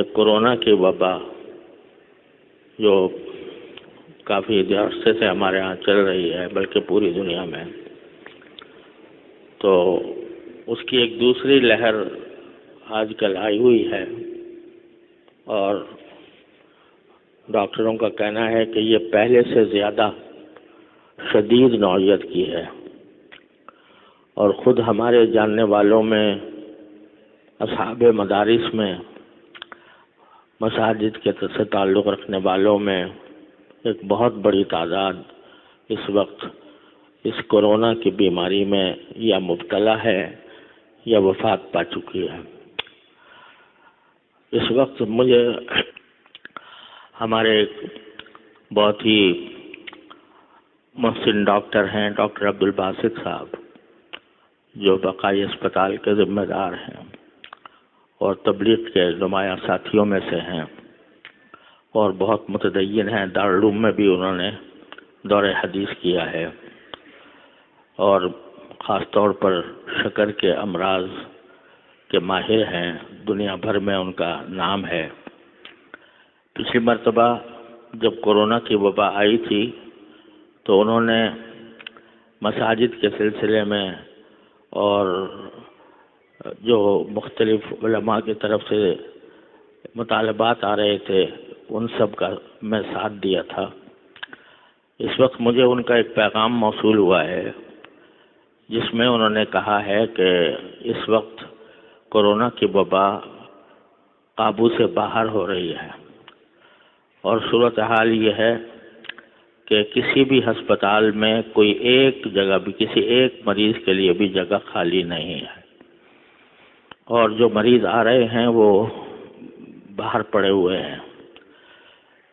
کہ کورونا کی وبا جو کافی عرصے سے ہمارے ہاں چل رہی ہے بلکہ پوری دنیا میں، تو اس کی ایک دوسری لہر آج کل آئی ہوئی ہے، اور ڈاکٹروں کا کہنا ہے کہ یہ پہلے سے زیادہ شدید نوعیت کی ہے، اور خود ہمارے جاننے والوں میں، اصحاب مدارس میں، مساجد کے سے تعلق رکھنے والوں میں ایک بہت بڑی تعداد اس وقت اس کورونا کی بیماری میں یا مبتلا ہے یا وفات پا چکی ہے۔ اس وقت مجھے ہمارے بہت ہی محسن ڈاکٹر ہیں، ڈاکٹر عبدالباسط صاحب، جو بقائی اسپتال کے ذمہ دار ہیں اور تبلیغ کے نمایاں ساتھیوں میں سے ہیں، اور بہت متدین ہیں۔ دارالعلوم میں بھی انہوں نے دور حدیث کیا ہے، اور خاص طور پر شکر کے امراض کے ماہر ہیں، دنیا بھر میں ان کا نام ہے۔ پچھلی مرتبہ جب کورونا کی وبا آئی تھی تو انہوں نے مساجد کے سلسلے میں اور جو مختلف علماء کی طرف سے مطالبات آ رہے تھے ان سب کا میں ساتھ دیا تھا۔ اس وقت مجھے ان کا ایک پیغام موصول ہوا ہے جس میں انہوں نے کہا ہے کہ اس وقت کورونا کی وبا قابو سے باہر ہو رہی ہے، اور صورتحال یہ ہے کہ کسی بھی ہسپتال میں کوئی ایک جگہ بھی، کسی ایک مریض کے لیے بھی جگہ خالی نہیں ہے، اور جو مریض آ رہے ہیں وہ باہر پڑے ہوئے ہیں۔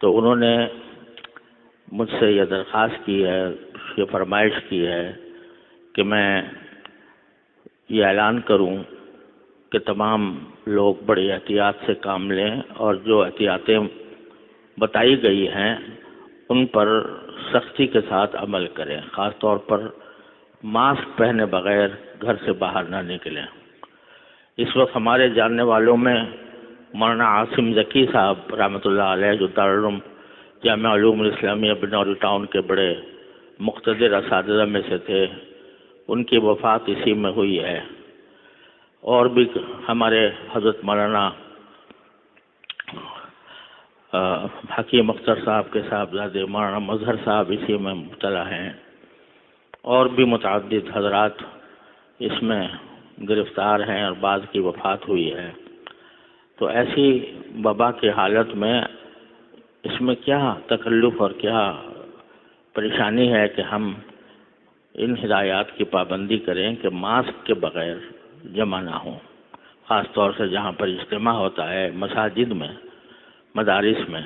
تو انہوں نے مجھ سے یہ درخواست کی ہے، یہ فرمائش کی ہے کہ میں یہ اعلان کروں کہ تمام لوگ بڑی احتیاط سے کام لیں، اور جو احتیاطیں بتائی گئی ہیں ان پر سختی کے ساتھ عمل کریں، خاص طور پر ماسک پہنے بغیر گھر سے باہر نہ نکلیں۔ اس وقت ہمارے جاننے والوں میں مولانا عاصم ذکی صاحب رحمۃ اللہ علیہ، جو دارالعلوم جامعہ علوم الاسلامیہ بنوری ٹاؤن کے بڑے مقتدر اساتذہ میں سے تھے، ان کی وفات اسی میں ہوئی ہے، اور بھی ہمارے حضرت مولانا حکیم اختر صاحب کے صاحبزادے مولانا مظہر صاحب اسی میں مبتلا ہیں، اور بھی متعدد حضرات اس میں گرفتار ہیں، اور بعض کی وفات ہوئی ہے۔ تو ایسی وبا کی حالت میں اس میں کیا تکلف اور کیا پریشانی ہے کہ ہم ان ہدایات کی پابندی کریں کہ ماسک کے بغیر جمع نہ ہوں، خاص طور سے جہاں پر اجتماع ہوتا ہے، مساجد میں، مدارس میں۔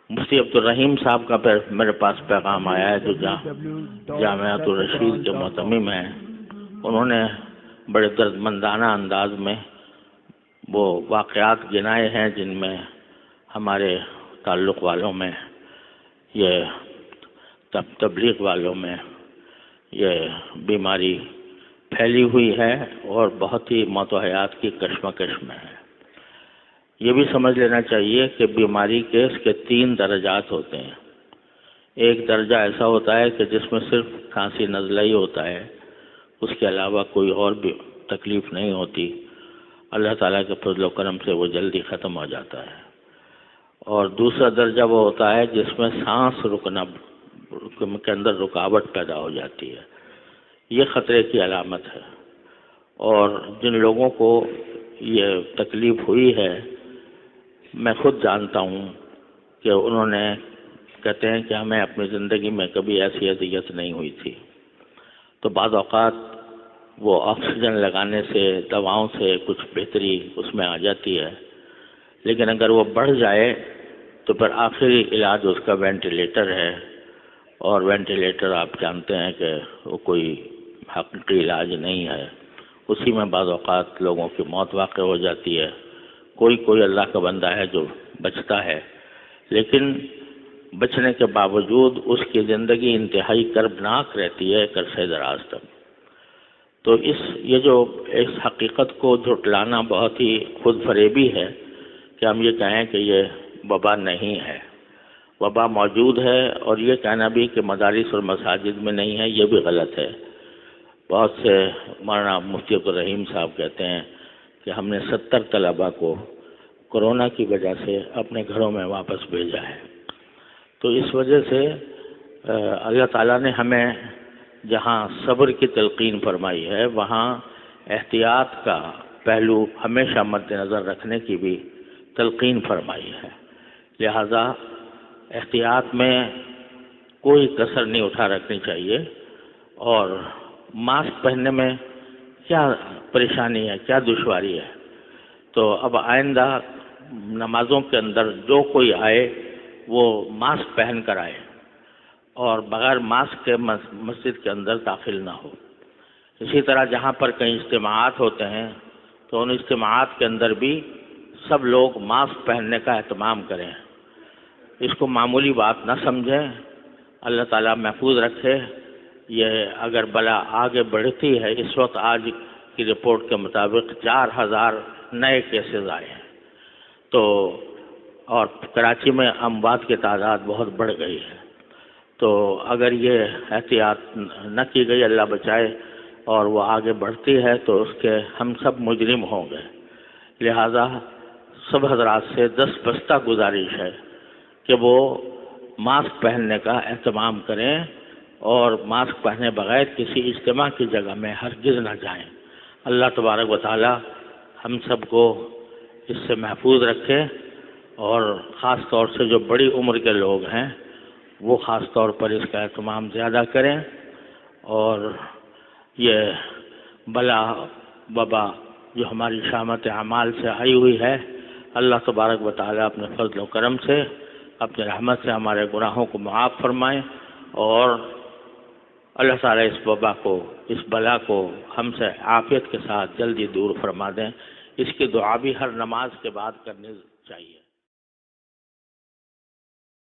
مفتی عبدالرحیم صاحب کا میرے پاس پیغام آیا ہے، جو جامعۃ الرشید کے معتمم ہیں۔ انہوں نے بڑے دردمندانہ انداز میں وہ واقعات گنائے ہیں جن میں ہمارے تعلق والوں میں، یہ تبلیغ والوں میں یہ بیماری پھیلی ہوئی ہے، اور بہت ہی موت و حیات کی کشمکش میں ہے۔ یہ بھی سمجھ لینا چاہیے کہ بیماری کے اس کے 3 درجات ہوتے ہیں۔ ایک درجہ ایسا ہوتا ہے کہ جس میں صرف کھانسی نزلہ ہی ہوتا ہے، اس کے علاوہ کوئی اور بھی تکلیف نہیں ہوتی، اللہ تعالیٰ کے فضل و کرم سے وہ جلدی ختم ہو جاتا ہے۔ اور دوسرا درجہ وہ ہوتا ہے جس میں سانس رکنا کے اندر رکاوٹ پیدا ہو جاتی ہے، یہ خطرے کی علامت ہے۔ اور جن لوگوں کو یہ تکلیف ہوئی ہے، میں خود جانتا ہوں کہ انہوں نے کہتے ہیں کہ ہمیں اپنی زندگی میں کبھی ایسی اذیت نہیں ہوئی تھی۔ تو بعض اوقات وہ آکسیجن لگانے سے، دواؤں سے کچھ بہتری اس میں آ جاتی ہے، لیکن اگر وہ بڑھ جائے تو پھر آخری علاج اس کا وینٹیلیٹر ہے، اور وینٹیلیٹر آپ جانتے ہیں کہ وہ کوئی حقیقی علاج نہیں ہے، اسی میں بعض اوقات لوگوں کی موت واقع ہو جاتی ہے۔ کوئی اللہ کا بندہ ہے جو بچتا ہے، لیکن بچنے کے باوجود اس کی زندگی انتہائی کربناک رہتی ہے ایک عرصے دراز تک۔ تو یہ جو اس حقیقت کو جھٹلانا بہت ہی خود فریبی ہے کہ ہم یہ کہیں کہ یہ وبا نہیں ہے. وبا موجود ہے، اور یہ کہنا بھی کہ مدارس اور مساجد میں نہیں ہے یہ بھی غلط ہے. بہت سے مولانا مفتی عبدالرحیم صاحب کہتے ہیں کہ ہم نے 70 طلباء کو کورونا کی وجہ سے اپنے گھروں میں واپس بھیجا ہے. تو اس وجہ سے اللہ تعالیٰ نے ہمیں جہاں صبر کی تلقین فرمائی ہے وہاں احتیاط کا پہلو ہمیشہ مد نظر رکھنے کی بھی تلقین فرمائی ہے. لہذا احتیاط میں کوئی کسر نہیں اٹھا رکھنی چاہیے. اور ماسک پہننے میں کیا پریشانی ہے، کیا دشواری ہے؟ تو اب آئندہ نمازوں کے اندر جو کوئی آئے وہ ماسک پہن کر آئے اور بغیر ماسک کے مسجد کے اندر داخل نہ ہو. اسی طرح جہاں پر کئی اجتماعات ہوتے ہیں تو ان اجتماعات کے اندر بھی سب لوگ ماسک پہننے کا اہتمام کریں. اس کو معمولی بات نہ سمجھیں. اللہ تعالیٰ محفوظ رکھے. یہ اگر بلا آگے بڑھتی ہے، اس وقت آج کی رپورٹ کے مطابق 4000 نئے کیسز آئے ہیں، تو اور کراچی میں اموات کی تعداد بہت بڑھ گئی ہے. تو اگر یہ احتیاط نہ کی گئی، اللہ بچائے، اور وہ آگے بڑھتی ہے تو اس کے ہم سب مجرم ہوں گے. لہذا سب حضرات سے دستبستہ گزارش ہے کہ وہ ماسک پہننے کا اہتمام کریں اور ماسک پہنے بغیر کسی اجتماع کی جگہ میں ہرگز نہ جائیں. اللہ تبارک و تعالی ہم سب کو اس سے محفوظ رکھے، اور خاص طور سے جو بڑی عمر کے لوگ ہیں وہ خاص طور پر اس کا اہتمام زیادہ کریں. اور یہ بلا وبا جو ہماری شامت اعمال سے آئی ہوئی ہے، اللہ تبارک و تعالی اپنے فضل و کرم سے، اپنے رحمت سے ہمارے گناہوں کو معاف فرمائیں، اور اللہ تعالیٰ اس وبا کو، اس بلا کو ہم سے عافیت کے ساتھ جلدی دور فرما دیں. اس کی دعا بھی ہر نماز کے بعد کرنی چاہیے.